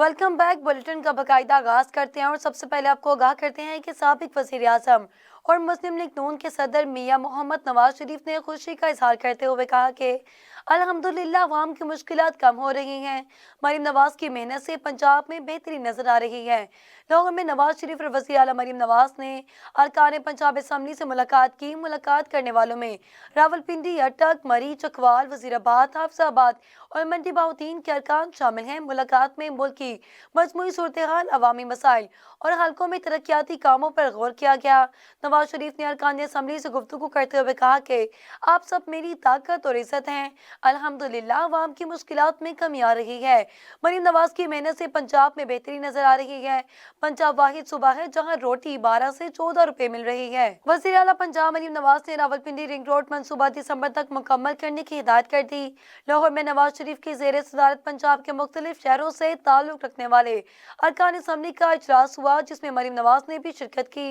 Welcome back. Bulletin का बाकायदा आगाज करते हैं और सबसे पहले आपको आगाह करते हैं कि साबिक वज़ीर आज़म और मुस्लिम लीग नून के सदर मियां मोहम्मद नवाज शरीफ ने खुशी का इजहार करते हुए कहा कि अल्हम्दुलिल्लाह अवाम की मुश्किलात कम हो रही हैं। मरीम नवाज की मेहनत से पंजाब में बेहतरी नजर आ रही है। लाहौर में नवाज शरीफ और वज़ीर आला मरीम नवाज ने अरकान पंजाब असम्बली से मुलाकात की। मुलाकात करने वालों में रावलपिंडी, अटक, मरी, चकवाल, वजीराबाद, हाफजाबाद और मंडी बाउतीन के अरकान शामिल हैं। मुलाकात में मुल्क की मजमूई सूरत हाल, अवामी मसाइल और हलकों में तरक्याती कामों पर गौर किया गया। नवाज शरीफ ने अरकान असम्बली से गुफ्तगू करते हुए कहा कि आप सब मेरी ताकत और इज्जत हैं। अल्हम्दुलिल्लाह अवाम की मुश्किलात में कमी आ रही है। मरीम नवाज की मेहनत से पंजाब में बेहतरी नजर आ रही है। पंजाब वाहिद सूबा है जहां रोटी 12 से 14 रुपए मिल रही है। वज़ीर आला पंजाब मरीम नवाज ने रावलपिंडी रिंग रोड मंसूबा दिसंबर तक मुकम्मल करने की हिदायत कर दी। लाहौर में नवाज शरीफ की ज़ेर सदारत पंजाब के मुख्तलिफ शहरों से ताल्लुक रखने वाले अरकान असम्बली का इजलास हुआ, जिसमें मरीम नवाज ने भी शिरकत की।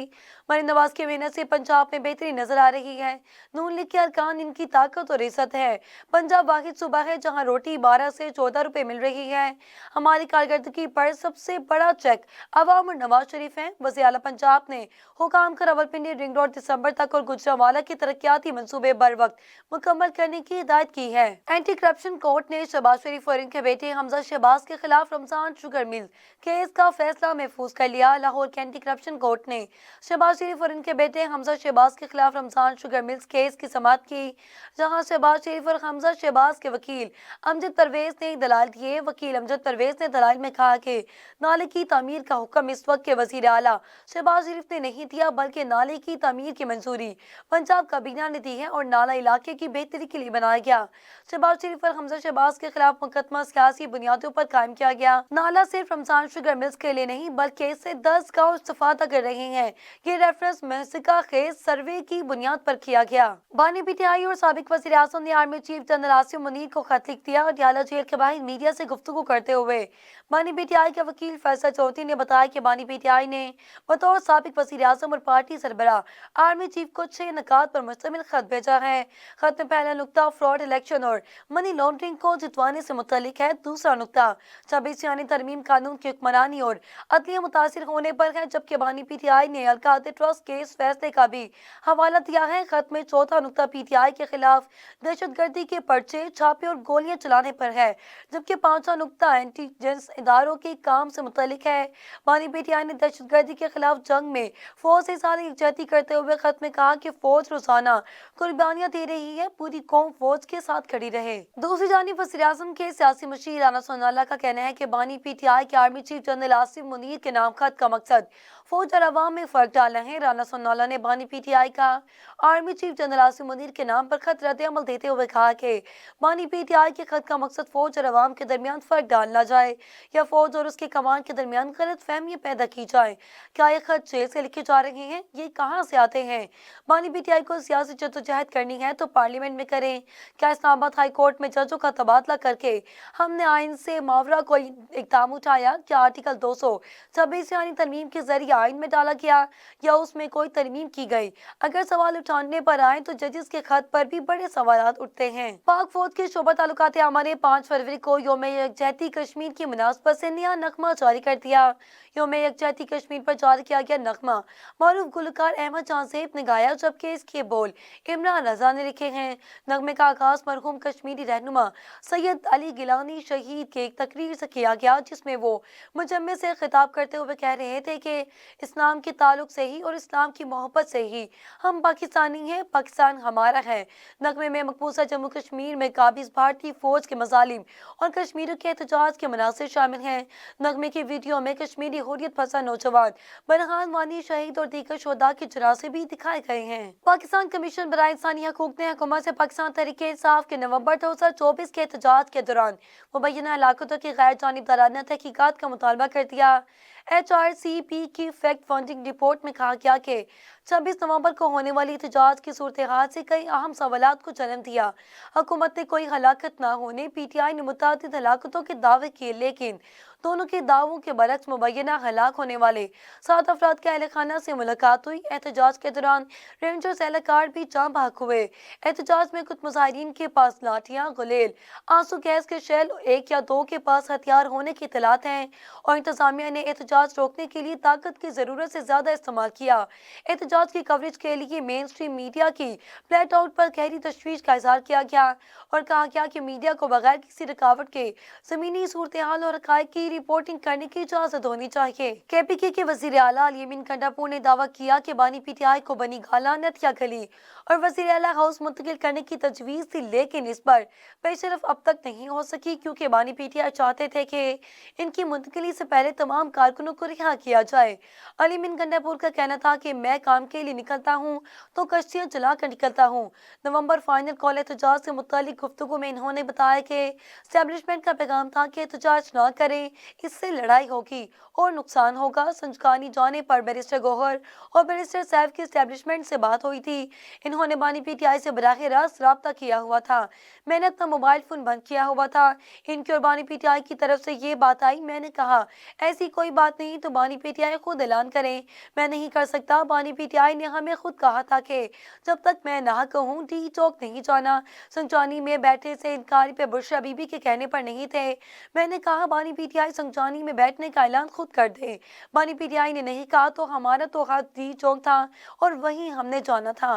मरीम नवाज की मेहनत से पंजाब में बेहतरी नजर आ रही है। नून लीग के अरकान इनकी ताकत और इज्जत है। पंजाब वाहिद सूबा है जहां रोटी 12 से 14 रुपए मिल रही है। हमारी कारकर्दगी पर सबसे बड़ा चेक अवाम और नवाज शरीफ हैं। वज़ीर आला पंजाब ने हुकाम का रावलपिंडी रिंग रोड दिसंबर तक और गुजरांवाला की तरक्याती मंसूबे बर वक्त मुकम्मल करने की हिदायत की है। एंटी करप्शन कोर्ट ने शहबाज शरीफ और इनके बेटे हमजा शहबाज के खिलाफ रमजान शुगर मिल केस का फैसला महफूज कर लिया। लाहौर के एंटी करप्शन कोर्ट ने शहबाज शरीफ और इनके बेटे हमजा शहबाज के खिलाफ रमजान शुगर मिल्स केस की समाअत की, जहां शहबाज शरीफ और हमजा शहबाज के वकील अमजद परवेज ने दलाल दिए। वकील अमजद परवेज ने दलाल में कहा कि नाले की तामीर का हुक्म इस वक्त के वजीर आला शहबाज शरीफ ने नहीं दिया, बल्कि नाले की तामीर की मंजूरी पंजाब काबीना ने दी है और नाला इलाके की बेहतरी के लिए बनाया गया। शहबाज शरीफ और हमजा शहबाज के खिलाफ मुकदमा सियासी बुनियादों पर कायम किया गया। नाला सिर्फ रमजान शुगर मिल्स के लिए नहीं बल्कि इससे 10 गाँव इस्तेफादा कर रहे हैं। ये रेफरेंस महसिका खेज सर्वे की बुनियाद पर किया गया। बानी पीटीआई और साबिक वज़ीर आज़म ने army chief general Asim Munir को खत लिख दिया। अडयाला जेल के बाहर मीडिया से गुफ्तगू करते हुए बानी पीटीआई के वकील फैसल चौधरी ने बताया कि बानी पीटीआई ने बतौर साबिक वज़ीर आज़म और पार्टी सरबराह आर्मी चीफ को 6 निकात पर मुश्तमिल खत भेजा है। खत में पहला नुक्ता फ्रॉड इलेक्शन और मनी लॉन्ड्रिंग को जितवाने से मुतल्लिक है। दूसरा नुक्ता 26 यानी तरमीम कानून की हुक्मरानी और अदलिया मुतासिर होने पर है, जबकि बानी पीटीआई ने अलकाते ट्रस्ट केस फैसले का भी हवाला दिया है। खत में चौथा नुक्ता पीटीआई के खिलाफ दहशतगर्दी के पर्चे, छापे और गोलियां चलाने पर है, जबकि पांचवा नुक्ता इंटेलिजेंस इदारों के काम से मुतल्लिक है। बानी पीटीआई ने दहशतगर्दी के खिलाफ जंग में फौज से सारी यकजहती करते हुए खत में कहा कि फौज रोजाना कुर्बानियां दे रही है, पूरी कौम फौज के साथ खड़ी रहे। दूसरी जानिब वज़ीर आज़म के सियासी मुशीर राना सोनाला का कहना है कि बानी पीटीआई के army chief general Asim Munir के नाम खत का मकसद फौज और अवाम में फर्क डालना है। राना सोनाला ने बानी पीटीआई का army chief general Asim Munir के नाम पर खत रद्द अमल देते हुए कहा कि बानी पीटीआई के खत का मकसद फौज और अवाम के दरमियान फर्क डालना जाए या फौज और उसके कमान के दरमियान गलत फहमियां पैदा की जाए। क्या ये खत जेल से लिखे जा रहे हैं? ये कहाँ से आते हैं? बानी पीटीआई को सियासी जद्दोजहद करनी है तो पार्लियामेंट में करें। क्या इस्लामाबाद हाई कोर्ट में जजों का तबादला करके हमने आइन से मावरा कोई इकदाम उठाया? क्या आर्टिकल 226 यानी तरमीम के जरिए आइन में डाला गया या उसमें कोई तरमीम की गई? अगर सवाल उठाने पर आए तो जजेस के खत पर भी बड़े सवालात उठते हैं। पाक फौज के शोबा ताल्लुकात आमा ने 5 फरवरी को यौम यकजहती कश्मीर की मुनासबत से नया नगमा जारी कर दिया। यौम यकजहती कश्मीर पर जारी किया गया नगमा मारूफ गुलकार अहमद जांसेब ने गाया, जबकि इसके बोल इमरान रजा ने लिखे हैं। नगमे का आगाज मरहूम कश्मीरी रहनुमा सैयद अली गिलानी शहीद के एक तकरीर से किया गया, जिसमें वो मुजम्मे से खिताब करते हुए कह रहे थे कि इस्लाम के ताल्लुक से ही और इस्लाम की मोहब्बत से ही हम पाकिस्तानी हैं, पाकिस्तान हमारा है। नगमे में मकबूजा जम्मू कश्मीर में काबिज भारतीय फौज के मजालिम और कश्मीरियों के एहतजाज के मनासिर शामिल हैं। नगमे की वीडियो में कश्मीरी हुर्रियत पसंद नौजवान बरहान वानी शहीद और दीगर शोधा के जनाजे भी दिखाए गए हैं। पाकिस्तान कमीशन बराए इंसानी हकूक ने हुकूमत से पाकिस्तान तहरीक इंसाफ के नवंबर 2024 के एहतजाज के दौरान मुबैना हलाकतों की गैर जानिबदाराना तहकीकात का मुतालबा कर दिया। HRCP की फैक्ट फाइंडिंग रिपोर्ट में कहा गया कि 26 नवंबर को होने वाली एहतजाज की सूरत हाल से कई अहम सवालात को जन्म दिया। हुकूमत ने कोई हलाकत न होने, PTI ने मुतअद्दिद हलाकतों के दावे किए, लेकिन दोनों के दावों के बरक्स मुबैना हलाक होने वाले 7 अफराद के अहल खाना से मुलाकात हुई। एहतजाज के दौरान रेंजर्स एहलकार भी जाम बहक हुए। एहतजाज में कुछ मुजाहिरीन के पास लाठियां, गुलेल, आंसू गैस के शेल, एक या दो के पास हथियार होने की इतलात हैं और इंतजामिया ने एहतजाज रोकने के लिए ताकत की जरूरत से ज्यादा इस्तेमाल किया। एहतजाज की कवरेज के लिए मेन स्ट्रीम मीडिया की फ्लैट आउट पर गहरी तशवीश का इजहार किया गया और कहा गया कि मीडिया को बगैर किसी रुकावट के जमीनी सूरत हाल और हकायक की रिपोर्टिंग करने की इजाजत होनी चाहिए। KPK के वजीर आला अलीमीन कंडापुर ने दावा किया कि बानी PTI को बनी गालानत या गली और वजीर आला हाउस मुंतकिल करने की तजवीज़ थी, लेकिन इस पर पेशरफ अब तक नहीं हो सकी क्योंकि बानी PTI चाहते थे कि इनकी मुंतकिली से पहले तमाम कारकुनों को रिहा किया जाए। अलीमीन कंडापुर का कहना था कि मैं काम के लिए निकलता हूँ तो कश्तियाँ चला कर निकलता हूँ। नवंबर फाइनल कॉल एहतजाज से मुतालिक गुफ्तगू में इन्होंने बताया कि एस्टेब्लिशमेंट का पैगाम था कि एहतजाज ना करें, इससे लड़ाई होगी और नुकसान होगा। संजकानी जाने पर बैरिस्टर गौहर और बैरिस्टर सैफ की एस्टेब्लिशमेंट से बात हुई थी। इन्होंने बानी PTI से बराह रास्त रब्ता किया हुआ था। मैंने अपना मोबाइल फोन बंद किया हुआ था। इनकी और बानी PTI की तरफ से ये बात आई। मैंने कहा ऐसी कोई बात नहीं तो बानी PTI खुद ऐलान करें, मैं नहीं कर सकता। बानी PTI ने हमें खुद कहा था कि जब तक मैं ना कहूँ डी चौक नहीं जाना। संजानी में बैठे से इनकारी पे बुशरा बीबी के कहने पर नहीं थे। मैंने कहा बानी PTI संजानी में बैठने का ऐलान खुद कर दे। बानी PTI ने नहीं कहा तो हमारा तो हाथ डी चौक था और वहीं हमने जाना था।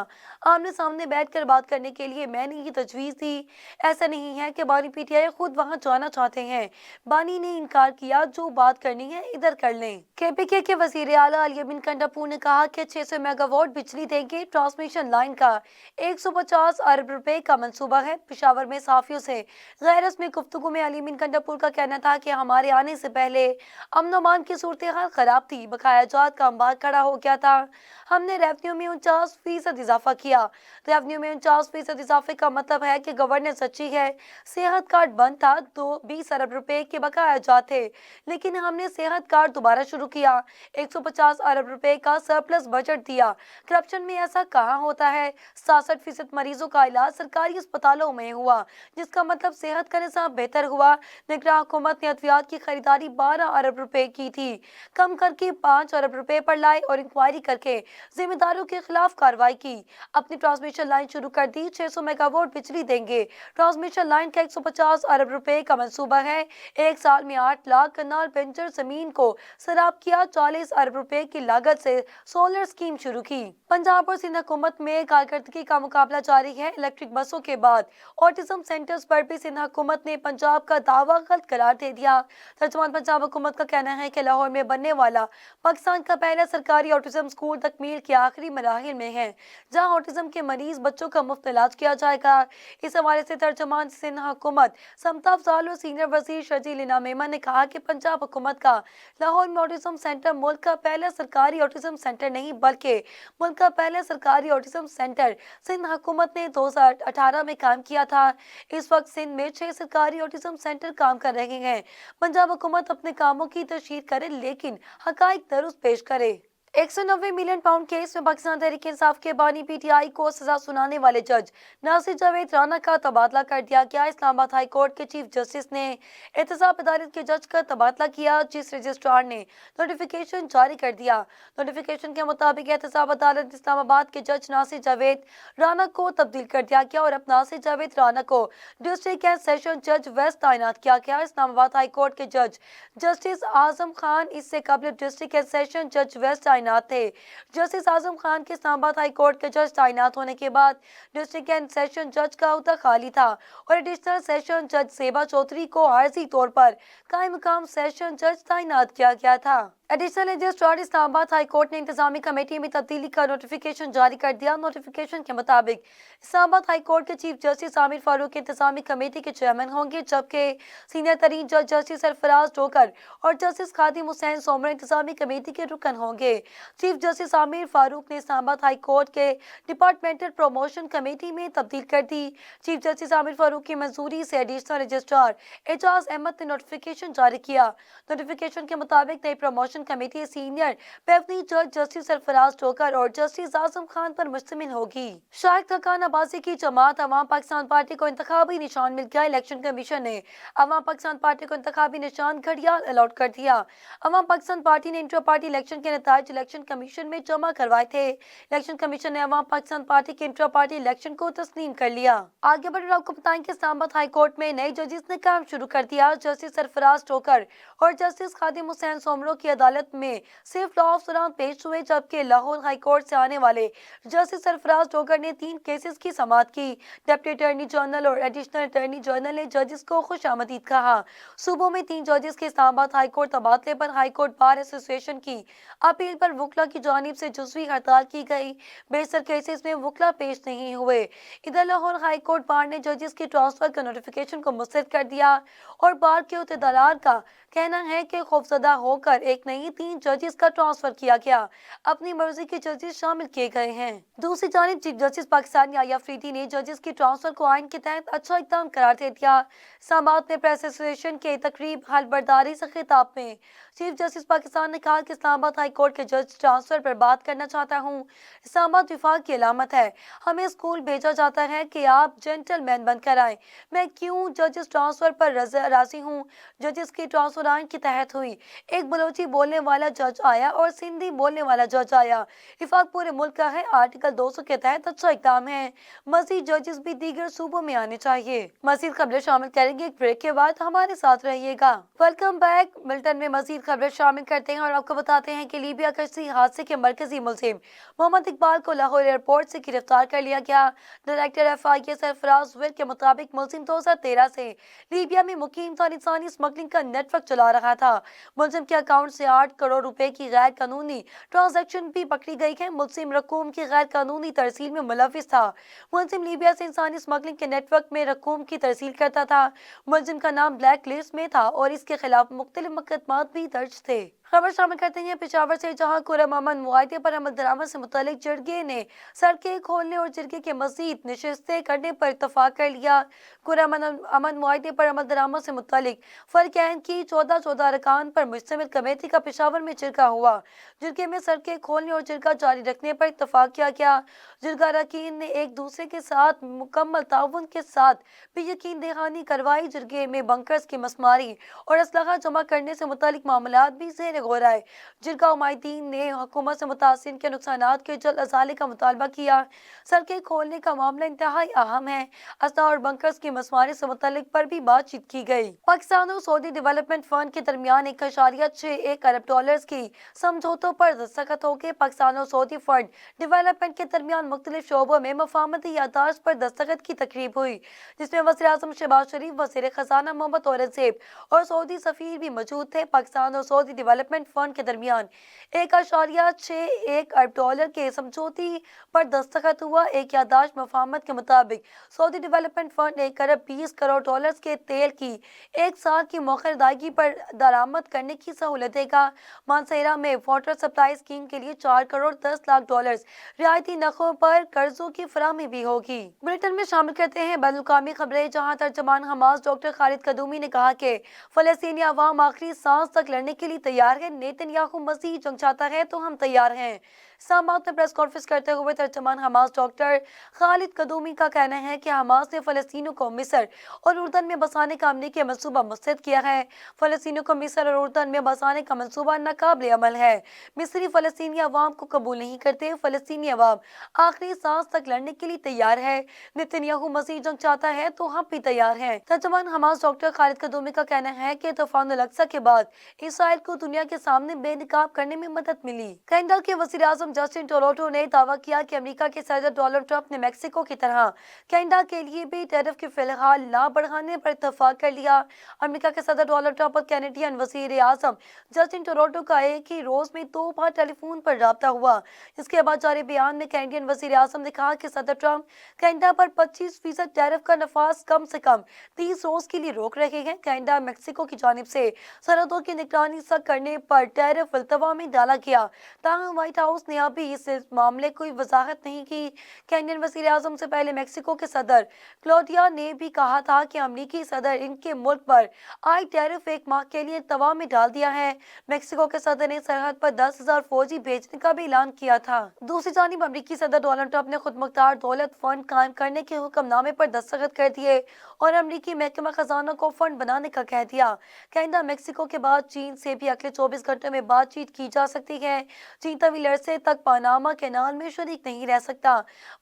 आमने सामने बैठकर बात करने के लिए मैंने ये तजवीज़ दी। ऐसा नहीं है कि बानी PTI खुद वहां जाना चाहते हैं। बानी ने इनकार किया, जो बात करनी है इधर कर लें। KPK के वजीर आला अलीमीन कंडापुर ने कहा कि 600 मेगावाट बिजली देंगे। ट्रांसमिशन लाइन का 150 अरब रुपए का मंसूबा है। पेशावर में साफियों से गैर रस्मी गुफ्तगू में अलीमीन कंडापुर का कहना था कि हमारे आने से पहले अमन अमान की सूरत हाल खराब थी, बकाया जात का अंबार खड़ा हो गया था। हमने रेवन्यू में 49% इजाफा किया। रेवन्यू में 49% इजाफे का मतलब है कि गवर्नर सच्ची है। सेहत कार्ड बंद था तो 20 अरब रुपए के बकाया जात थे, लेकिन हमने सेहत कार्ड दोबारा शुरू किया। 150 अरब रुपए का सरप्लस बजट दिया। करप्शन में ऐसा कहाँ होता है। 67% मरीजों का इलाज सरकारी अस्पतालों में हुआ, जिसका मतलब सेहत का निज़ाम बेहतर हुआ। निगरान हुकूमत ने अद्वियात की खरीदारी 12 अरब रुपए की थी, कम करके 5 अरब रुपए पर लाई और इंक्वायरी करके जिम्मेदारों के खिलाफ कार्रवाई की। अपनी ट्रांसमिशन लाइन शुरू कर दी। 600 मेगावाट बिजली देंगे। ट्रांसमिशन लाइन का 150 अरब रुपए का मंसूबा है। एक साल में 8 लाख कनाल बंजर जमीन को सराब किया। 40 अरब रुपए की लागत से सोलर स्कीम शुरू की। पंजाब और सिंध हुकूमत में कारकर्दगी का मुकाबला जारी है। इलेक्ट्रिक बसों के बाद ऑटिज्म सेंटर्स पर भी सिंध हुकूमत ने पंजाब का दावा गलत करार दे दिया। तर्जुमान पंजाब हुकूमत का कहना है कि लाहौर में बनने वाला पाकिस्तान का पहला सरकारी ऑटिज्म स्कूल तकमील के आखिरी मराहिल में है, जहां ऑटिज्म के मरीज बच्चों का मुफ्त इलाज किया जाएगा। इस हवाले से तर्जुमान सिंध हुकूमत समता अफजाल और सीनियर वजीर शजील इनाम मेमन ने कहा कि पंजाब हुकूमत का लाहौर में ऑटिज्म सेंटर मुल्क का पहला सरकारी ऑटिज्म सेंटर नहीं बल्कि मुल्क का पहला सरकारी ऑटिज्म सेंटर सिंध हुकूमत ने 2018 में काम किया था। इस वक्त सिंध में 6 सरकारी ऑटिज्म सेंटर काम कर रहे हैं। पंजाब हुकूमत अपने कामों की तशहीर करे लेकिन हकाइक दुरुस्त पेश करे। 190 मिलियन पाउंड केस में पाकिस्तान तहरीक इंसाफ के बानी PTI को सजा सुनाने वाले जज नासिर जावेद राना का तबादला कर दिया गया। इस्लामाबाद हाई कोर्ट के चीफ जस्टिस ने एहतसाब अदालत के जज का तबादला किया, जिस रजिस्ट्रार ने नोटिफिकेशन जारी कर दिया। नोटिफिकेशन के मुताबिक एहतसाब अदालत इस्लामाबाद के जज नासिर जावेद राना को तब्दील कर दिया गया और अब नासिर जावेद राना को डिस्ट्रिक्ट एंड सेशन जज वेस्ट तैनात किया गया। इस्लामाबाद हाई कोर्ट के जज जस्टिस आजम खान इससे कबल डिस्ट्रिक्ट एंड सेशन जज वेस्ट तैनात थे। जस्टिस आजम खान के इस्लामाबाद हाई कोर्ट के जज तैनात होने के बाद डिस्ट्रिक्ट एंड सेशन जज का ओहदा खाली था और एडिशनल सेशन जज सेबा चौधरी को आर्जी तौर पर कायम मुकाम सेशन जज तैनात किया गया था। Additional registrar Islamabad high court ने इंतजामी कमेटी में तब्दीली का नोटिफिकेशन जारी कर दिया। नोटिफिकेशन के मुताबिक इस्लामाबाद हाई कोर्ट के चीफ जस्टिस आमिर फारूक इंतजामी कमेटी के चेयरमैन होंगे, जबकि सीनियर तरीन जज जस्टिस सरफराज डोकर और जस्टिस खादिम हुसैन सोमर इंतजामी कमेटी के रुकन होंगे। चीफ जस्टिस आमिर फारूक ने इस्लामाबाद हाई कोर्ट के डिपार्टमेंटल प्रमोशन कमेटी में तब्दील कर दी। चीफ जस्टिस आमिर फारूक की मंजूरी से एडिशनल रजिस्ट्रार एजाज अहमद ने नोटिफिकेशन जारी किया। नोटिफिकेशन के मुताबिक नई प्रमोशन इलेक्शन कमेटी सीनियर पैवनी जज जस्टिस सरफराज टोकर और जस्टिस आजम खान पर मुश्तमिल होगी। शाइक थकान अब्बासी की जमात अवाम पाकिस्तान पार्टी को इंतखाबी निशान मिल गया। इलेक्शन कमीशन ने अवाम पाकिस्तान पार्टी को इंतखाबी निशान घड़ियाल अलॉट कर दिया। अवाम पाकिस्तान पार्टी ने इंटर पार्टी इलेक्शन के नताइज इलेक्शन कमीशन में जमा करवाए थे। इलेक्शन कमीशन ने अवाम पाकिस्तान पार्टी के इंटर पार्टी इलेक्शन को तस्लीम कर लिया। आगे बढ़कर आपको बताएं कि इस्लामाबाद हाई कोर्ट में नए जजेस ने काम शुरू कर दिया। जस्टिस सरफराज टोकर और जस्टिस खादिम हुसैन सोमरो की अदालत में सिर्फ लॉ ऑफ सुरान पेश हुए, जबकि लाहौर हाई कोर्ट से आने वाले जस्टिस सरफराज टोकर ने 3 केसेस की समाअत की। डिप्टी अटॉर्नी जनरल और एडिशनल अटॉर्नी जनरल ने जजेस को खुशामदीद कहा। सूबों में 3 जजेस के इस्लामाबाद हाई कोर्ट तबादले पर हाई कोर्ट बार एसोसिएशन की अपील पर वकला की जानिब से जुज़वी हड़ताल की गई। बेशतर केसेस में वकला पेश नहीं हुए। इधर लाहौर हाई कोर्ट बार ने जजेस की ट्रांसफर के नोटिफिकेशन को मुस्तरद कर दिया और बार के अहदेदार का कहना है कि खौफजदा होकर एक नहीं 3 जजेस का ट्रांसफर किया गया। अपनी मर्जी के जजेस शामिल किए गए हैं। दूसरी जानिब चीफ जस्टिस पाकिस्तान याया अफरीदी ने जजेस की ट्रांसफर को आइन के तहत अच्छा इक़दाम करार दे दिया। इस्लामाबाद में प्रेस एसोसिएशन के तकरीब हलबर्दारी से खिताब में चीफ जस्टिस पाकिस्तान ने कहा कि इस्लामाबाद हाई कोर्ट के जज ट्रांसफर पर बात करना चाहता हूँ। इस्लामाबाद विफाक की अलामत है। हमें स्कूल भेजा जाता है कि आप जेंटलमैन बनकर आए। मैं क्यों जजेस ट्रांसफर पर राजी हूँ। जजेस की ट्रांसफर आइन के तहत हुई। एक बलोची बोलने वाला जज आया और सिंधी बोलने वाला जज आया। विफाक पूरे मुल्क का है। आर्टिकल 200 के तहत अच्छा इक़दाम है। मजीद जजेस भी दीगर सूबों में आने चाहिए। मजीद खबरें शामिल करेंगे एक ब्रेक के बाद, हमारे साथ रहिएगा। Welcome back. मिल्टन में मजीद खबरें शामिल करते हैं और आपको बताते हैं कि लीबिया कश्ती हादसे के मरकजी मुलजिम मोहम्मद इकबाल को लाहौर एयरपोर्ट से गिरफ्तार कर लिया गया। डायरेक्टर FIA सरफराज विल के मुताबिक मुलजिम 2013 से लीबिया में मुकीम था, इंसानी स्मगलिंग का नेटवर्क चला रहा था। मुलजिम के अकाउंट से 8 करोड़ रुपए की गैर कानूनी ट्रांजैक्शन भी पकड़ी गई है। मुलजिम रकूम की गैर कानूनी तरसील में मुलविस था। मुलजिम लीबिया से इंसानी स्मगलिंग के नेटवर्क में रकूम की तरसील करता था। मुलजिम का नाम ब्लैक लिस्ट में था और इसके खिलाफ मुख्तलिफ मुकदमात भी दर्ज थे। खबर शामिल करते हैं पेशावर से, जहां खुर्रम अमन मुआहदे पर अमल दरामद से मुतालिक जिरगे ने सड़कें खोलने और जिरगे के मजीद नशिस्तें करने पर इत्तफाक कर लिया। खुर्रम अमन मुआहदे पर अमल दरामद से मुतालिक फरकैन की 14 अरकान पर मुश्तमिल कमेटी का पेशावर में जिरगा हुआ। जिरगे में सड़कें खोलने और जिरगा जारी रखने पर इत्तफाक किया गया। जिरगा अरकान ने एक दूसरे के साथ मुकम्मल ताउन के साथ भी यकीन दहानी करवाई। जिरगे में बंकर्स की मसमारी और असलहा जमा करने से मुतालिक मामलात भी ज़ेर गौर आए। जिरगा उमायदीन ने हुकूमत से मुतासिरीन के नुकसानात के जल्द अजाले का मुतालबा किया। सड़कें खोलने का मामला इंतहाई अहम है। असला और बंकर्स की मसमारी से मुतालिक पर भी बातचीत की गई। पाकिस्तान और सऊदी डेवलपमेंट फंड के दरमियान 1.61 अरब डॉलर्स की समझौतों पर दस्तखत हो गए। पाकिस्तान और सऊदी फंड डेवलपमेंट के दरमियान मुख्तलिफ शोबों में मफाहमती यादाश्त पर दस्तखत की तकरीब हुई, जिसमें वज़ीर आज़म शहबाज शरीफ, वज़ीर खजाना मोहम्मद औरंगजेब और सऊदी सफीर भी मौजूद थे। पाकिस्तान और सऊदी डेवलपमेंट फंड के दरमियान 1.61 अरब डॉलर के समझौती पर दस्तखत हुआ। एक यादाश्त मफाहमत के मुताबिक सऊदी डेवलपमेंट फंड 1 अरब 20 करोड़ डॉलर्स के तेल की 1 साल की मौखर अदायगी पर दरामद करने की सहूलत देगा। मानसहरा में वाटर सप्लाई स्कीम के लिए 4 करोड़ 10 लाख डॉलर्स रियायती नखों पर कर्जों की फराहमी भी होगी। बुलेटिन में शामिल करते हैं बैनुल-अक़वामी खबरें, जहां तर्जमान हमास डॉक्टर खालिद कदूमी ने कहा कि फलस्तीनी अवाम आखिरी सांस तक लड़ने के लिए तैयार है। नेतन्याहू मज़ीद जंग चाहता है तो हम तैयार हैं। इस्लामाबाद में प्रेस कॉन्फ्रेंस करते हुए तर्जमान हमास डॉक्टर खालिद कदूमी का कहना है कि हमास ने फलस्तीनियों को मिस्र और उर्दन में बसाने का अमली का मंसूबा मुस्तरद किया है। फलस्तीनियों को मिस्र और उर्दन में बसाने का मंसूबा नाकाबिल अमल है। मिस्री फलस्तीनी अवाम को कबूल नहीं करते। फलस्तीनी अवाम आखिरी सांस तक लड़ने के लिए तैयार है। नेतन्याहू मज़ीद जंग चाहता है तो हम भी तैयार हैं। तर्जमान हमास डॉक्टर खालिद कदूमी का कहना है कि तूफान अल-अक्सा के बाद इसराइल को दुनिया के सामने बेनकाब करने में मदद मिली। कनाडा के वज़ीर आज़म जस्टिन ट्रूडो ने दावा किया कि अमेरिका के सदर डोनाल्ड ट्रंप ने मेक्सिको की तरह कनाडा के लिए भी टैरिफ की फिलहाल ना बढ़ाने पर इत्तफाक कर लिया। अमेरिका के सदर डोनाल्ड ट्रंप और कैनेडियन वज़ीर आज़म जस्टिन ट्रूडो का एक ही रोज में 2 बार टेलीफोन पर राब्ता हुआ। इसके बाद जारी बयान में कैनेडियन वज़ीर आज़म ने कहा कि सदर ट्रंप कनाडा पर 25% टैरिफ का नफाज कम से कम 30 रोज के लिए रोक रहे हैं। कनाडा मेक्सिको की जानिब से सरहदों की निगरानी सख्त करने सेब पर टैरिफ अल्तवा में डाला गया। ताहम व्हाइट हाउस ने अभी इस मामले कोई वजाहत नहीं की। केन्यन वज़ीर आज़म से पहले मेक्सिको के सदर क्लौडिया ने भी कहा था कि अमरीकी सदर इनके मुल्क पर आई टैरिफ एक माह के लिए तवा में डाल दिया है। मेक्सिको के सदर ने सरहद पर 10,000 फौजी भेजने का भी ऐलान किया था। दूसरी जानिब अमरीकी सदर डोनाल्ड ट्रंप ने खुद मुख्तार दौलत फंड कायम करने के हुक्मनामे पर दस्तखत कर दिए और अमरीकी महकमा खजाना को फंड बनाने का कह दिया। कनाडा मेक्सिको के बाद चीन से भी अगले 24 घंटों में बातचीत की जा सकती है। चीन तवील अरसे तक पनामा कैनाल में शरीक नहीं रह सकता।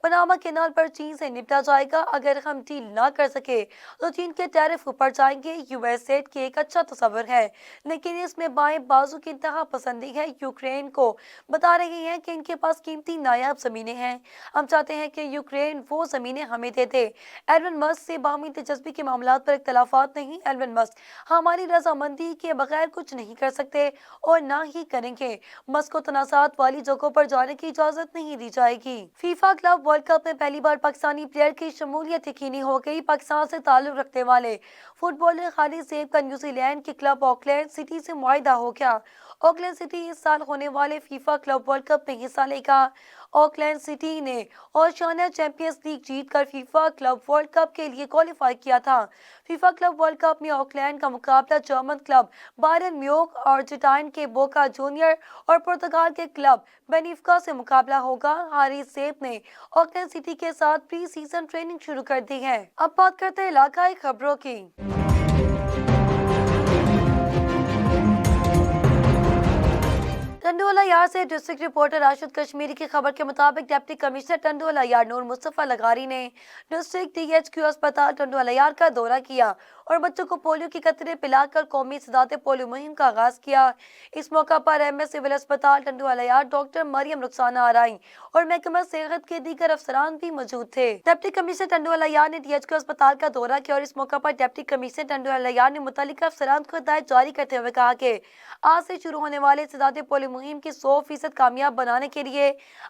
पनामा कैनाल पर चीन से निपटा जाएगा। अगर हम डील ना कर सके तो चीन के टैरिफ ऊपर जाएंगे। यूएस एड की एक अच्छा तस्वर है, लेकिन इसमें बाएं बाजू की इंतहा पसंदी है। यूक्रेन को बता रही है कि इनके पास कीमती नायाब जमीनें हैं। हम चाहते हैं कि यूक्रेन वो जमीनें हमें दे दे। एलन मस्क से बाहमी दिलचस्पी के मामलों पर इख्तलाफात नहीं। एलन मस्क हमारी रजामंदी के बगैर कुछ नहीं कर सकते और ना ही करेंगे। मस्क को तनाजात वाली जगहों पर जाने की इजाजत नहीं दी जाएगी। फीफा क्लब वर्ल्ड कप में पहली बार पाकिस्तानी प्लेयर की शमूलियत यकीनी हो गई। पाकिस्तान से ताल्लुक रखने वाले फुटबॉलर खालिद ज़ैब का न्यूजीलैंड के क्लब ऑकलैंड सिटी से मुआहिदा हो गया। ऑकलैंड सिटी इस साल होने वाले फीफा क्लब वर्ल्ड कप में हिस्सा लेगा। ऑकलैंड सिटी ने ओशियानिया चैंपियंस लीग जीतकर फीफा क्लब वर्ल्ड कप के लिए क्वालिफाई किया था। फीफा क्लब वर्ल्ड कप में ऑकलैंड का मुकाबला German club Byron Munich, Argentina के बोका जूनियर और पुर्तगाल के क्लब बेनिफिका से मुकाबला होगा। खालिद ज़ैब ने ऑकलैंड सिटी के साथ प्री सीजन ट्रेनिंग शुरू कर दी है। अब बात करते हैं इलाकाई खबरों की। टंडोला यार से डिस्ट्रिक्ट रिपोर्टर राशिद कश्मीरी की खबर के मुताबिक डिप्टी कमिश्नर टंडोला यार नूर मुस्तफा लगारी ने डिस्ट्रिक्ट DHQ अस्पताल टंडोला यार का दौरा किया और बच्चों को पोलियो की कतरे पिलाकर कौमी सदाते पोलियो मुहिम का आगाज किया। इस मौका पर MS सिविल अस्पताल टंडोला यार डॉक्टर मरियम रुखसाना आराई और महकमा सेहत के दीगर अफसरान भी मौजूद थे। डिप्टी कमिश्नर टंडोला यार ने DHQ अस्पताल का दौरा किया और इस मौका पर डिप्टी कमिश्नर टंडोला यार ने मुतल्लिका अफसरान को हिदायत जारी करते हुए कहा कि आज से शुरू होने वाले सदाते पोलियो मुहिम की 100% कामयाब बनाने के लिए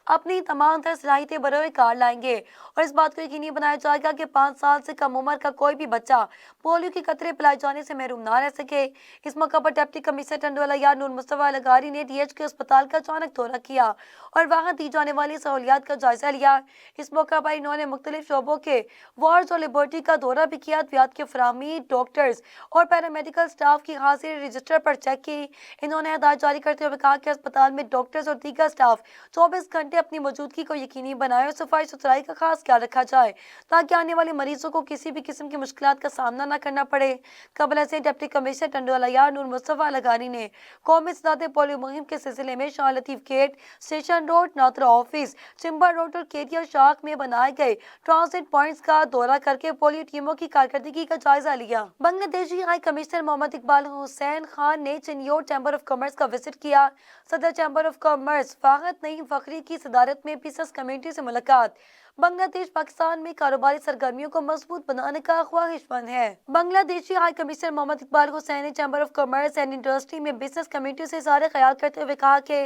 अपनी तमाम तर सलाहियतें बरोए कार लाएंगे और इस बात को यकीनी बनाया जाएगा कि 5 साल से कम उम्र का कोई भी बच्चा पोलियो के कतरे पिलाए जाने से महरूम ना रह सके। इस मौका पर डिप्टी कमिश्नर टंडोला यार नूर मुस्तफा लगारी ने DHQ अस्पताल का अचानक दौरा किया और वहां दी जाने वाली सहूलियात का जायजा लिया। इस मौका पर इन्होंने मुख्तलिफ शोबों के वार्ड्स और लेबोरेटरी का दौरा भी किया। अद्वियात के फराहमी, डॉक्टर्स और पैरामेडिकल स्टाफ की हाजिरी रजिस्टर पर चेक की। इन्होंने हिदायत जारी करते हुए कहा कि अस्पताल में डॉक्टर्स और दीगर स्टाफ 24 घंटे अपनी मौजूदगी को यकीनी बनाए और सफाई सुथराई का खास ख्याल रखा जाए ताकि आने वाले मरीजों को किसी भी किस्म की मुश्किलात का सामना न करना पड़े। कबल से डिप्टी कमिश्नर टंडोला यार नूर मुस्तफा लगारी ने कौमी सदाते पोलियो मुहिम के सिलसिले में Shah Latif gate, station road, नात्रा ऑफिस, चिम्बर रोड और केटिया शाख में बनाए गए ट्रांजिट पॉइंट्स का दौरा करके पोलियो टीमों की कारकर्दगी का जायजा लिया। बांग्लादेशी हाई कमिश्नर मोहम्मद इकबाल हुसैन खान ने चिन्योर चैम्बर ऑफ कॉमर्स का विजिट किया। सदर chamber of commerce Fahad Naeem Fakhri की सदारत में बिजनेस कम्युनिटी से मुलाकात। बांग्लादेश पाकिस्तान में कारोबारी सरगर्मियों को मजबूत बनाने का ख्वाहिशमंद है। बांग्लादेशी हाई कमिश्नर मोहम्मद इकबाल हुसैन ने chamber of commerce and industry में बिजनेस कम्युनिटी से इज़हार ख्याल करते हुए कहा कि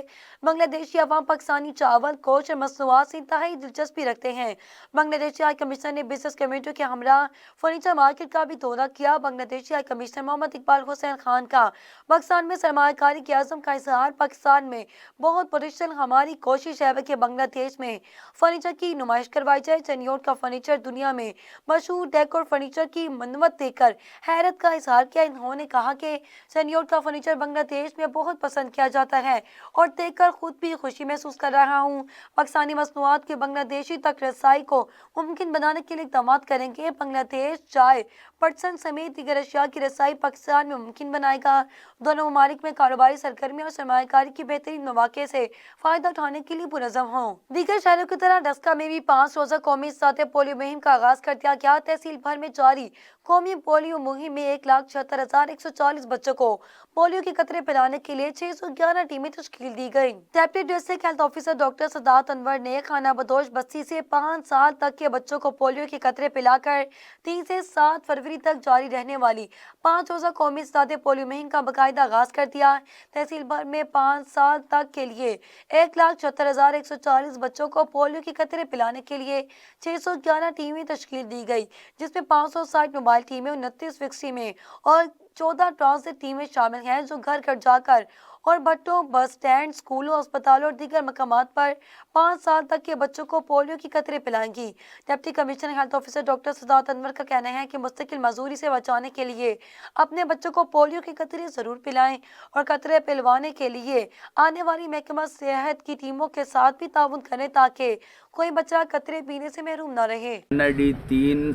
बांग्लादेशी अवाम पाकिस्तानी चावल, गोश्त और मसनूआत से इंतहाई दिलचस्पी रखते हैं। बांग्लादेशी हाई कमिश्नर ने बिजनेस कम्युनिटी के हमरा फर्नीचर मार्केट का भी दौरा किया। बांग्लादेशी हाई कमिश्नर मोहम्मद इकबाल हुसैन खान का पाकिस्तान में सरमायाकारी के आज़म का इजहार। पाकिस्तान में बहुत पुरस्कार हमारी कोशिश है कि बांग्लादेश में फर्नीचर की नुमाइश करवाई जाए। चनियोट का फर्नीचर दुनिया में मशहूर डेकोर फर्नीचर की मनवत देकर हैरत का इजहार किया। इन्होंने कहा कि चनियोट का फर्नीचर बांग्लादेश में बहुत पसंद किया जाता है और देखकर खुद भी खुशी महसूस कर रहा हूँ। पाकिस्तानी मसनूआत के बांग्लादेशी तक रसाई को मुमकिन बनाने के लिए इक़दाम करेंगे। बांग्लादेश चाय, पटसन समेत दीगर अशिया की रसाई पाकिस्तान में मुमकिन बनाएगा। दोनों ममालिक में कारोबारी सरगर्मी और सरमायाकारी की बेहतरीन मौके से फायदा उठाने के लिए पुरज़म हों। दीगर शहरों की तरह डस्का में भी 5 रोजा कौमी सदाते पोलियो मुहिम का आगाज कर दिया गया। तहसील भर में जारी कौमी पोलियो मुहिम में 1,76,140 बच्चों को पोलियो के कतरे पिलाने के लिए 611 टीमें तश्कील दी गई। Deputy district health officer doctor Sadat Anwar ने खाना बदोश बस्ती से 5 साल तक के बच्चों को पोलियो के कतरे पिलाकर 3 से 7 फरवरी तक जारी रहने वाली 5 रोजा कौमी सदाते पोलियो मुहिम का बाकायदा आगाज कर दिया। तहसील भर में 5 साल तक के लिए 1,76,140 बच्चों को पोलियो के कतरे पिलाने के लिए 611 टीमें तश्कील दी गई, जिसमें 560 मोबाइल टीमें, 29 फिक्स टीमें और 14 ट्रांजिट टीमें शामिल हैं जो घर घर जाकर और भट्टों, बस स्टैंड, स्कूलों, अस्पतालों और दीगर मकामात पर 5 साल तक के बच्चों को पोलियो की कतरे पिलाएंगी। Deputy commissioner health officer doctor Sadat Anwar का कहना है कि मुस्तकिल मजदूरी से बचाने के लिए अपने बच्चों को पोलियो के कतरे जरूर पिलाएं और कतरे पिलवाने के लिए आने वाली महकमा सेहत की टीमों के साथ भी ताउन करें ताकि कोई बच्चा कतरे पीने से महरूम न रहे। NID 3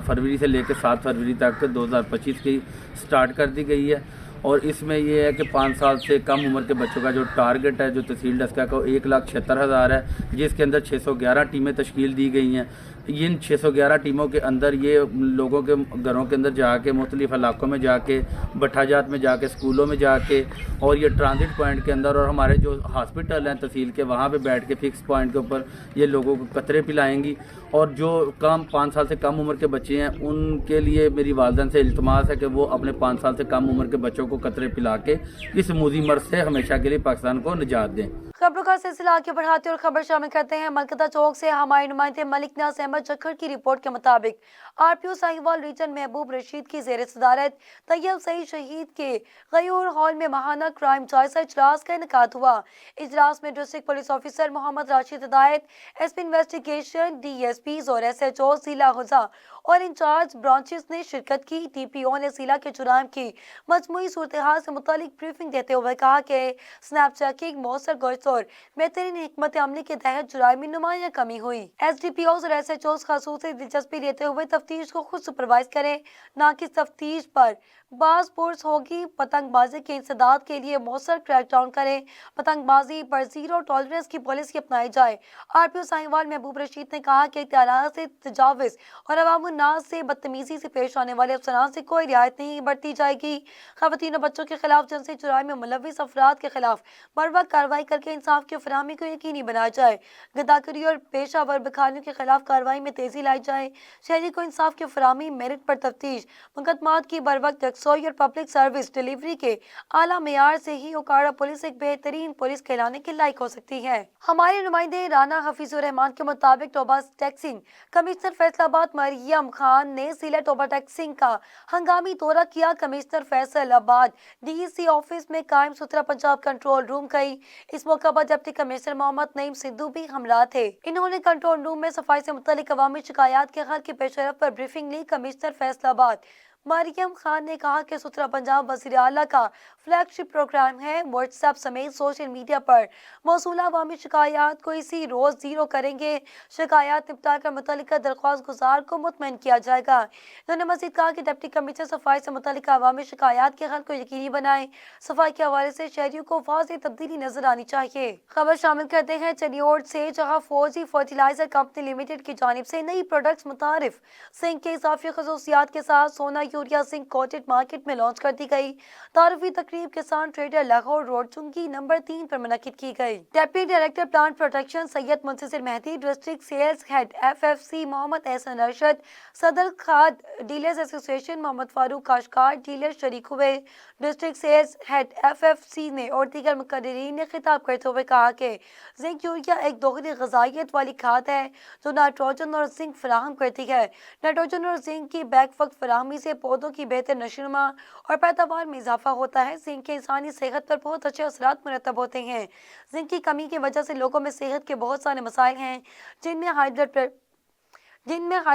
फरवरी से लेकर 7 फरवरी तक 2025 की स्टार्ट कर दी गई है और इसमें ये है कि 5 साल से कम उम्र के बच्चों का जो टारगेट है जो तहसील डस्का का 1,76,000 है, जिसके अंदर 611 टीमें तश्कील दी गई हैं। इन 611 टीमों के अंदर ये लोगों के घरों के अंदर जाके मुख्तलिफ इलाकों में जाके भट्टाजात में जाके स्कूलों में जाके और ये ट्रांजिट पॉइंट के अंदर और हमारे जो हॉस्पिटल हैं तहसील के वहाँ पे बैठ के फिक्स पॉइंट के ऊपर ये लोगों को कतरे पिलाएंगी। और जो 5 साल से कम उम्र के बच्चे हैं उनके लिए मेरी वालिदैन से इल्तमास है कि वो अपने 5 साल से कम उम्र के बच्चों को कतरे पिला के इस मूजी मर्ज से हमेशा के लिए पाकिस्तान को निजात दें। खबरों का सिलसिला आगे बढ़ाते और खबर शामिल करते हैं मलकता चौक से हमारे नुमाइंदे मलिक नाज अहमद जखर की रिपोर्ट के मुताबिक RPO साहिवाल रीजन महबूब रशीद की जेर सदारत तैयब सईद शहीद के गयूर हॉल में माहाना क्राइम जायजा इजलास का इनेकाद हुआ। इजलास में district police officer Mohammad Rashid Hidayat, SP investigation, DSPs और SHO जिला गुजा और इंचार्ज ब्रांचेस ने शिरकत की। TPO ने जिला के जुराम की मजमूई सूरत-ए-हाल से मुतालिक ब्रीफिंग देते हुए कहा कि स्नैप चेकिंग, मौसर गोश्त और बेहतरीन हिकमत अमली के तहत जुराइम में नुमाया कमी हुई। SDPOs और SHOs खासूसी दिलचस्पी लेते हुए तफ्तीश को खुद सुपरवाइज करें, ना कि तफ्तीश पर बाज पुरस होगी। पतंगबाजी के इंसदाद के लिए मौसर क्रैकडाउन करें। पतंगबाजी पर जीरो टॉलरेंस की पॉलिसी अपनाई जाए। RPO साहिवाल महबूब रशीद ने कहा कि इख्तियारात से तजाविज़ और अवामुन्नास से बदतमीजी से पेश आने वाले अफसरान से कोई रियायत नहीं बरती जाएगी। खवातीन और बच्चों के खिलाफ जिनसी जुराइम में मुलव्विस अफराद के खिलाफ बरवक्त कार्रवाई करके इंसाफ की फराहमी को यकीनी बनाया जाए। गद्दाखोरी और पेशावर बखालियों के खिलाफ कार्रवाई में तेजी लाई जाए। शहरी को इंसाफ की फराहमी, मेरिट पर तफ्तीश, मुकदमात की बरवक्त यकसोई और पब्लिक सर्विस डिलीवरी के आला मेयार से ही ओकाड़ा पुलिस एक बेहतरीन पुलिस कहलाने के लायक हो सकती है। हमारे नुमाइंदे राना हफीजुर रहमान के मुताबिक टोबा टैक्सिंग कमिश्नर फैसलाबाद मरियम खान ने जिला टोबा टैक्सिंग का हंगामी दौरा किया। कमिश्नर फैसलाबाद DEC ऑफिस में कायम सुथरा पंजाब कंट्रोल रूम गई। इस मौका पर डिप्टी कमिश्नर मोहम्मद नईम सिद्धू भी हमरा थे। इन्होंने कंट्रोल रूम में सफाई से मुतालिक अवामी शिकायत के हल के पेशरफ पर ब्रीफिंग ली। कमिश्नर फैसलाबाद मरियम खान ने कहा कि सुथरा पंजाब वज़ीर आला का फ्लैगशिप प्रोग्राम है। व्हाट्सएप समेत सोशल मीडिया पर मौसूला अवामी शिकायत को इसी रोज जीरो करेंगे। शिकायत निपटा कर मुतल्लिका दरख्वास्त गुजार को मुतमईन किया जाएगा। उन्होंने मज़ीद कहा कि डिप्टी कमिश्नर सफाई से मुतल्लिका अवामी शिकायत के हल को यकीनी बनाए। सफाई के हवाले से शहरियों को वाज़ेह तब्दीली नजर आनी चाहिए। खबर शामिल करते हैं चनियोड़ से, जहाँ फौजी फर्टिलाइजर कंपनी लिमिटेड की जानिब से नई प्रोडक्ट्स मुतारिफ जिंक के इजाफी खसूसियात के साथ Sona urea zinc coated market में लॉन्च कर दी गई। तारुफी तकरीब किसान ट्रेडर लाहौर रोड चुंगी नंबर 3 पर मुनक्किद की गई। Deputy director plant protection Syed Muntasir Mehdi, district sales head FFC Mohammad Ahsan Arshad, सदर खाद डीलर्स एसोसिएशन मोहम्मद फारूक काशकार डीलर शरीक हुए। डिस्ट्रिक्ट सेल्स हेड FFC ने और दीगर मुकर्रिरीन ने खिताब करते हुए कहा कि जिंक यूरिया एक दोहरी ग़िज़ाइयत वाली खाद है जो नाइट्रोजन और जिंक फराहम करती है। नाइट्रोजन और जिंक की बैक वक्त फराहमी से पौधों की बेहतर नशोनुमा और पैदावार में इजाफा होता है। जिंक के इंसानी सेहत पर बहुत अच्छे असरात मुरतब होते हैं। जिंक की कमी की वजह से लोगों में सेहत के बहुत सारे मसाइल हैं, जिनमें हाई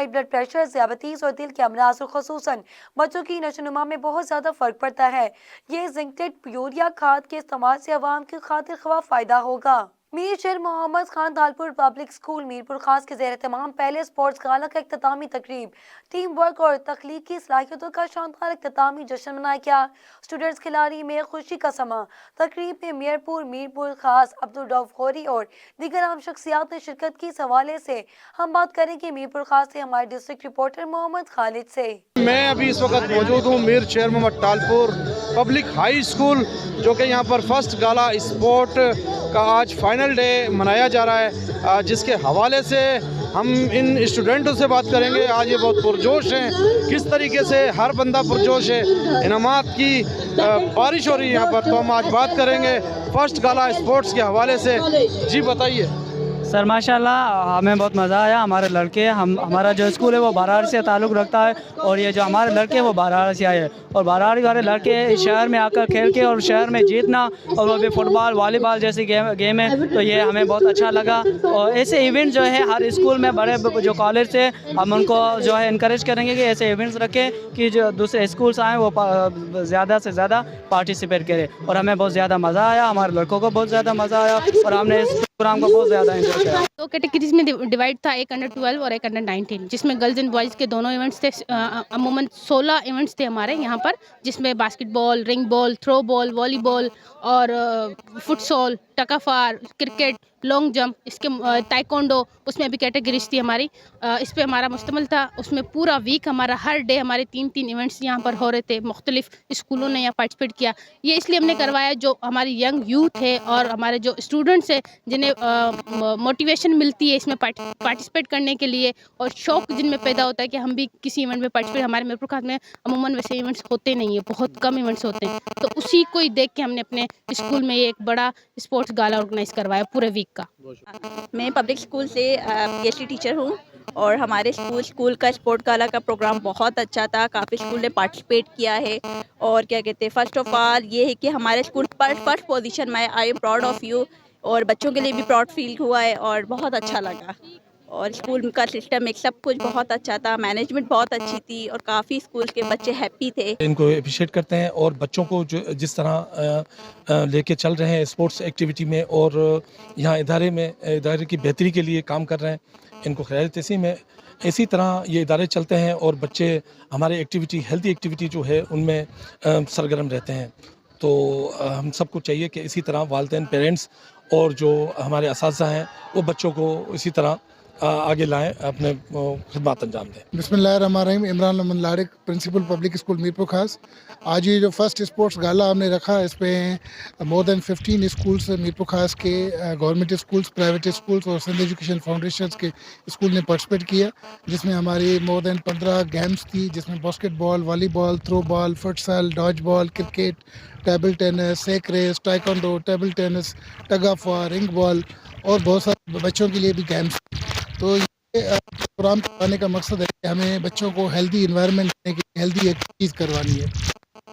ब्लड प्रेशर, ज़ियाबतीस और दिल के अमराज और खुसूसन बच्चों की नशोनुमा में बहुत ज़्यादा फ़र्क पड़ता है। ये जिंक्टेड यूरिया खाद के इस्तेमाल से अवाम की खातिर ख्वाह फ़ायदा होगा। मीर शेर मोहम्मद खान धालपुर पब्लिक स्कूल मीरपुर खास के ज़ेर तमाम पहले स्पोर्ट्स गाला का इख्तितामी तकरीब टीम वर्क और तख्लीकी सलाहियतों का शानदार इख्तितामी जश्न मनाया गया। स्टूडेंट्स खिलाड़ी में खुशी का समा। तकरीब में मीरपुर खास अब्दुल रऊफ खोरी और दीगर आम शख्सियात ने शिरकत की। इस हवाले से हम बात करेंगे मीरपुर खास से हमारे डिस्ट्रिक्ट रिपोर्टर मोहम्मद खालिद से। मैं अभी इस वक्त मौजूद हूँ Mir Sher Mohammad Talpur public high school, जो कि यहाँ पर फर्स्ट गाला स्पोर्ट का आज फाइनल डे मनाया जा रहा है, जिसके हवाले से हम इन स्टूडेंटों से बात करेंगे। आज ये बहुत पुरजोश हैं, किस तरीके से हर बंदा पुरजोश है। इनामात की बारिश हो रही है यहाँ पर, तो हम आज बात करेंगे फर्स्ट गाला स्पोर्ट्स के हवाले से। जी बताइए। सर माशाल्लाह हमें बहुत मज़ा आया। हमारे लड़के हमारा जो स्कूल है वो बाराड़ी से ताल्लुक़ रखता है और ये जो हमारे लड़के हैं वो बाराड़ी से आए हैं और बाराड़ी वाले लड़के शहर में आकर खेल के और शहर में जीतना और वो भी फुटबॉल वॉलीबॉल जैसी गेम है, तो ये हमें बहुत अच्छा लगा। और ऐसे इवेंट जो है हर स्कूल में बड़े जो कॉलेज से हम उनको जो है इनकरेज करेंगे कि ऐसे इवेंट्स रखें कि जो दूसरे स्कूल्स आएँ वो ज़्यादा से ज़्यादा पार्टिसिपेट करें। और हमें बहुत ज़्यादा मज़ा आया, हमारे लड़कों को बहुत ज़्यादा मज़ा आया और हमने इस प्रोग्राम को बहुत ज़्यादा एंजॉय किया। दो कैटेगरीज में डिवाइड था, एक अंडर 12 और एक अंडर 19, जिसमें गर्ल्स एंड बॉयज़ के दोनों इवेंट्स थे। अमूमन 16 इवेंट्स थे हमारे यहाँ पर, जिसमें basketball, ring ball, throw ball, volleyball और फुटसॉल, टकाफार, क्रिकेट, लॉन्ग जंप, इसके ताइक्वांडो, उसमें भी कैटेगरीज थी हमारी। इस पे हमारा मुश्तमिल था। उसमें पूरा वीक हमारा हर डे हमारे 3-3 इवेंट्स यहाँ पर हो रहे थे। मुख्तलिफ स्कूलों ने यहाँ पार्टिसिपेट किया। ये इसलिए हमने करवाया जो हमारी यंग यूथ है और हमारे जो स्टूडेंट्स हैं जिन्हें मोटिवेशन मिलती है इसमें पार्टिसिपेट करने के लिए और शौक़ जिनमें पैदा होता है कि हम भी किसी इवेंट में पार्टिसिपेट। हमारे मीरपुर खास में अमूमन वैसे इवेंट्स होते नहीं है, बहुत कम इवेंट्स होते हैं, तो उसी को ही देख के हमने अपने स्कूल में एक बड़ा स्पोर्ट्स गाला ऑर्गेनाइज करवाया पूरे वीक का। मैं पब्लिक स्कूल से पीएचडी टीचर हूँ और हमारे स्कूल का स्पोर्ट गाला का प्रोग्राम बहुत अच्छा था। काफ़ी स्कूल ने पार्टिसिपेट किया है और क्या कहते हैं, फर्स्ट ऑफ ऑल ये है कि हमारे स्कूल पर फर्स्ट पोजीशन में, I am proud of you, और बच्चों के लिए भी प्राउड फील हुआ है और बहुत अच्छा लगा। और स्कूल का सिस्टम एक सब कुछ बहुत अच्छा था, मैनेजमेंट बहुत अच्छी थी और काफ़ी स्कूल के बच्चे हैप्पी थे। इनको अप्रिशिएट करते हैं और बच्चों को जो जिस तरह लेके चल रहे हैं स्पोर्ट्स एक्टिविटी में और यहाँ इदारे की बेहतरी के लिए काम कर रहे हैं, इनको खैर तस्लीम है। इसी तरह ये इदारे चलते हैं और बच्चे हमारे हेल्थी एक्टिविटी जो है उनमें सरगर्म रहते हैं। तो हम सबको चाहिए कि इसी तरह वालिदैन, पेरेंट्स और जो हमारे असातिज़ा हैं वो बच्चों को इसी तरह आगे लाएं, अपने खिदमत अंजाम दें। बिस्मिल्लाहिर्रहमानिर्रहीम। Imran Ahmed Ladiq, principal public school Mirpur Khas. आज ये जो फर्स्ट स्पोर्ट्स गाला हमने रखा, इस पे मोर देन 15 स्कूल्स मीरपुर खास के, गवर्नमेंट स्कूल्स, प्राइवेट स्कूल्स और सिंध एजुकेशन फाउंडेशन के स्कूल ने पार्टिसिपेट किया, जिसमें हमारी मोर देन 15 गेम्स थी, जिसमें basketball, volleyball, throw ball, futsal, dodge ball, cricket, table tennis, sack race, taekwondo, table tennis, tug of war, ring ball और बहुत सारे बच्चों के लिए भी गेम्स। तो ये प्रोग्राम करवाने का मकसद है कि हमें बच्चों को हेल्दी इन्वायरमेंट देने की, हेल्दी एक्टिविटीज़ करवानी है।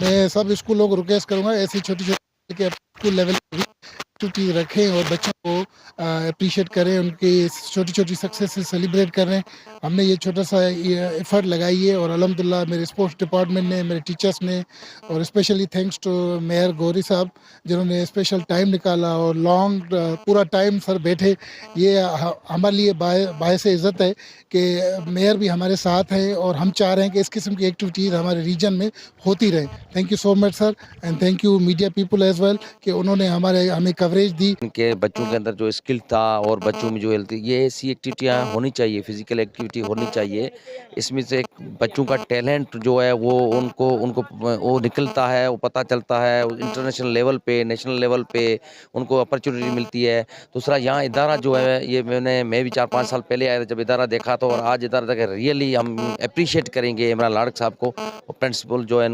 मैं सब स्कूलों को रिक्वेस्ट करूँगा ऐसी छोटी छोटी के स्कूल लेवल पर भी एक्टिविटीज़ रखें और बच्चों को अप्रिशिएट करें, उनकी छोटी छोटी सक्सेस से सेलिब्रेट करें। हमने ये छोटा सा एफर्ट लगाई है और अल्हम्दुलिल्लाह मेरे स्पोर्ट्स डिपार्टमेंट ने, मेरे टीचर्स ने और specially thanks to mayor Gauri sahab जिन्होंने स्पेशल टाइम निकाला और लॉन्ग पूरा टाइम सर बैठे। ये हमारे लिए बायस इज़्ज़त है कि मेयर भी हमारे साथ है और हम चाह रहे हैं कि इस किस्म की एक्टिविटीज़ हमारे रीजन में होती रहें। Thank you so much sir and thank you media people as well कि उन्होंने हमें कवरेज दी। इनके बच्चों के अंदर जो स्किल था और बच्चों में जो हेल्थ, ये ऐसी एक्टिविटियाँ होनी चाहिए, फिजिकल एक्टिविटी होनी चाहिए। इसमें से बच्चों का टैलेंट जो है वो उनको वो निकलता है, वो पता चलता है, इंटरनेशनल लेवल पे, नेशनल लेवल पे उनको अपॉर्चुनिटी मिलती है। दूसरा यहाँ इदारा जो है, ये मैं भी 4-5 साल पहले आया था जब इदारा देखा तो, और आज इदारा देख रियली हम अप्रिशिएट करेंगे इमरान लाड़क साहब को और प्रिंसिपल जो है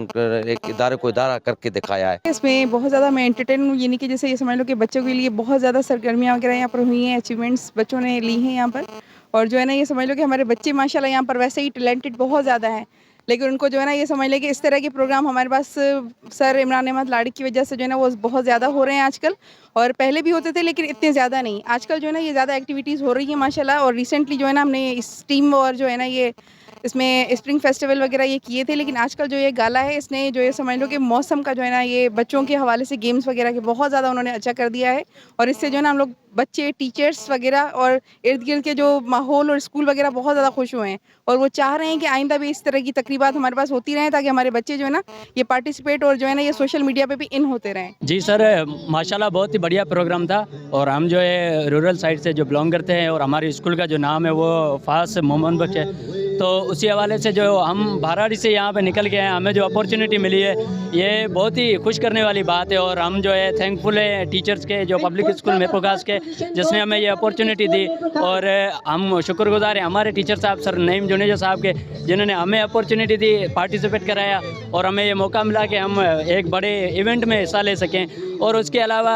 एक इदारे को इदारा करके दिखाया है। इसमें बहुत ज़्यादा मैं एंटरटेन हूँ, यानी कि जैसे ये समझ लो कि बच्चों के लिए बहुत ज़्यादा सरगर्मियाँ वगैरह यहाँ पर हुई हैं, अचीवमेंट्स बच्चों ने ली हैं यहाँ पर। और जो है ना ये समझ लो कि हमारे बच्चे माशाल्लाह यहाँ पर वैसे ही टैलेंटेड बहुत ज़्यादा हैं, लेकिन उनको जो है ना ये समझ लें कि इस तरह के प्रोग्राम हमारे पास सर इमरान अहमद लाड़िक की वजह से जो है ना वो बहुत ज़्यादा हो रहे हैं आजकल, और पहले भी होते थे लेकिन इतने ज़्यादा नहीं। आजकल जो है ना ये ज़्यादा एक्टिविटीज़ हो रही है माशाल्लाह। और रिसेंटली जो है ना हमने इस टीम और जो है ना ये इसमें स्प्रिंग फेस्टिवल वगैरह ये किए थे, लेकिन आजकल जो ये गाला है इसने जो ये समझ लो कि मौसम का जो है ना ये बच्चों के हवाले से गेम्स वगैरह के बहुत ज़्यादा उन्होंने अच्छा कर दिया है। और इससे जो है ना हम लोग बच्चे, टीचर्स वगैरह और इर्द गिर्द के जो माहौल और स्कूल वगैरह बहुत ज़्यादा खुश हुए हैं और वो चाह रहे हैं कि आइंदा भी इस तरह की तकरीबात हमारे पास होती रहें ताकि हमारे बच्चे जो है ना ये पार्टिसिपेट और जो है ना ये सोशल मीडिया पे भी इन होते रहें। जी सर, माशाल्लाह बहुत ही बढ़िया प्रोग्राम था और हम जो है रूरल साइड से जो बिलोंग करते हैं और हमारे स्कूल का जो नाम है वो फास मोहम्मद बख्श है, तो उसी हवाले से जो हम भारवाड़ी से यहाँ पे निकल के आए, हमें जो अपॉर्चुनिटी मिली है ये बहुत ही खुश करने वाली बात है। और हम जो है थैंकफुल है टीचर्स के, जो पब्लिक स्कूल मीरपुर खास के, जिसने हमें ये अपॉर्चुनिटी दी। और हम शुक्रगुजार हैं हमारे टीचर साहब सर नईम जुनेजा साहब के, जिन्होंने हमें अपॉर्चुनिटी दी, पार्टिसिपेट कराया और हमें ये मौका मिला कि हम एक बड़े इवेंट में हिस्सा ले सकें। और उसके अलावा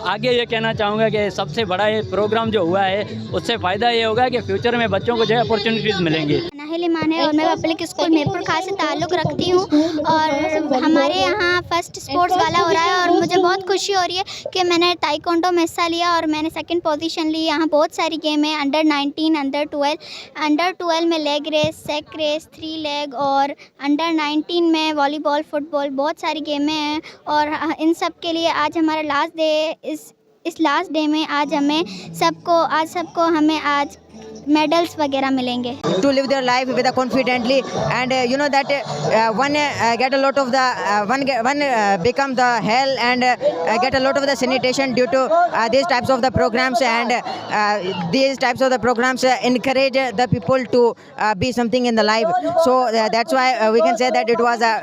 आगे ये कहना चाहूँगा कि सबसे बड़ा ये प्रोग्राम जो हुआ है उससे फ़ायदा ये होगा कि फ्यूचर में बच्चों को जो है अपॉर्चुनिटीज़ मिलेंगी। नाहिल ईमान है और मैं पब्लिक स्कूल मीरपुर खास से ताल्लुक़ रखती हूँ और हमारे यहाँ फर्स्ट स्पोर्ट्स गाला हो रहा है और मुझे बहुत खुशी हो रही है कि मैंने ताइक्वांडो में हिस्सा लिया और मैंने सेकंड पोजीशन ली। यहाँ बहुत सारी गेम है, अंडर 19, अंडर 12 में leg race, sack race, 3 leg और अंडर 19 में वॉलीबॉल, फुटबॉल, बहुत सारी गेमें हैं। और इन सब के लिए आज हमारा लास्ट डे, इस लास्ट डे में आज सबको हमें आज मेडल्स वगैरह मिलेंगे। To live their life with confidently and you know that one get a lot of the one become the hell and get a lot of the sanitation due to these types of the programs and these types of the programs encourage the people to be something in the life. So that's why we can say that it was a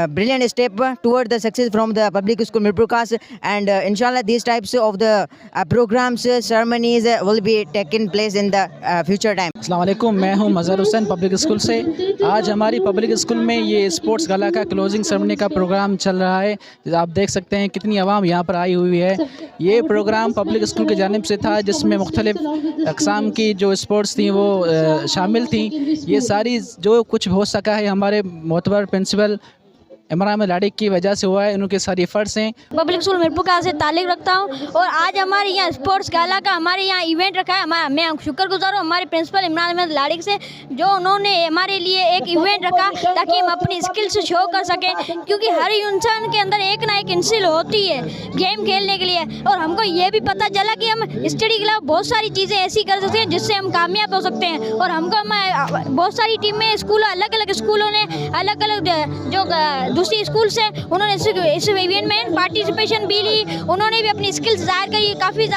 brilliant step toward the success from the public school Mirpur Khas and inshallah these types of the programs, ceremonies will be taken place in the future time. अस्सलाम वालेकुम, मैं हूं Mazhar Hussain public school से। आज हमारी public school में ये sports गाला का क्लोजिंग सेरेमनी का प्रोग्राम चल रहा है। आप देख सकते हैं कितनी आवाम यहाँ पर आई हुई है। ये प्रोग्राम पब्लिक स्कूल की जानिब से था जिसमें मुख्तलिफ अक़साम की जो स्पोर्ट्स थी वो शामिल थी। ये सारी जो कुछ हो सका है हमारे मोतबर प्रिंसिपल इमरान लाड़िक की वजह से हुआ है, उनके सारे एफर्ट्स हैं। पब्लिक स्कूल मीरपुर खास से ताल्लुक़ रखता हूँ और आज हमारे यहाँ स्पोर्ट्स गाला का हमारे यहाँ इवेंट रखा है। मैं शुक्रगुजार हूँ हमारे प्रिंसिपल इमरान लाड़िक से, जो उन्होंने हमारे लिए एक इवेंट रखा ताकि हम अपनी स्किल्स शो कर सकें, क्योंकि हर इंसान के अंदर एक ना एक इंसिल होती है गेम खेलने के लिए। और हमको ये भी पता चला कि हम स्टडी के अलावा बहुत सारी चीज़ें ऐसी कर सकते हैं जिससे हम कामयाब हो सकते हैं। और हमको बहुत सारी टीमें, स्कूल, अलग अलग स्कूलों ने अलग अलग जो दूसरी स्कूल से उन्होंने इस इवेंट में पार्टिसिपेशन भी ली, उन्होंने भी अपनी स्किल्स ज़ाहिर करी काफ़ी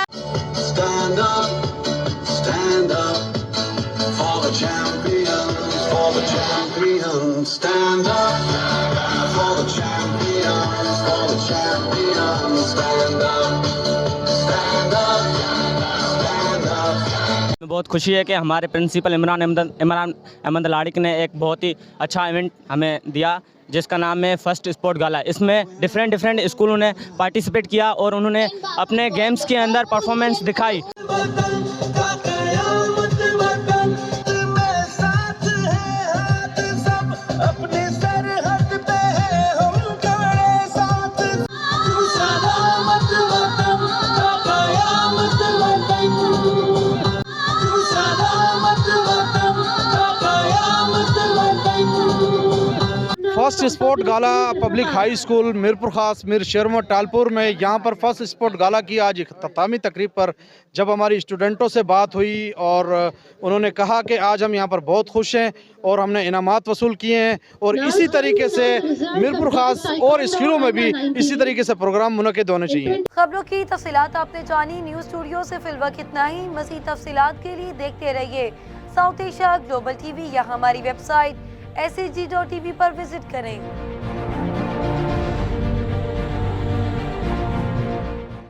बहुत खुशी है कि हमारे प्रिंसिपल इमरान अहमद लाड़िक ने एक बहुत ही अच्छा इवेंट हमें दिया जिसका नाम है फर्स्ट स्पोर्ट गाला। इसमें डिफरेंट स्कूलों ने पार्टिसिपेट किया और उन्होंने अपने गेम्स के अंदर परफॉर्मेंस दिखाई। फर्स्ट स्पोर्ट गाला पब्लिक हाई स्कूल मीरपुर खास मीर शेरमो टालपुर में यहाँ पर फर्स्ट स्पोर्ट गाला की आज इख्तितामी तकरीब पर जब हमारी स्टूडेंटों से बात हुई और उन्होंने कहा कि आज हम यहाँ पर बहुत खुश हैं और हमने इनामात वसूल किए हैं और इसी तरीके से मीरपुर खास और स्कूलों में भी इसी तरीके से प्रोग्राम मुनक़िद होने चाहिए। खबरों की तफसीलात आपने जानी। न्यूज़ स्टूडियो से फिल वक्त इतना ही। मज़ीद तफसीलात के लिए देखते रहिए साउथ एशिया ग्लोबल टीवी या हमारी वेबसाइट SAG.TV पर विजिट करें।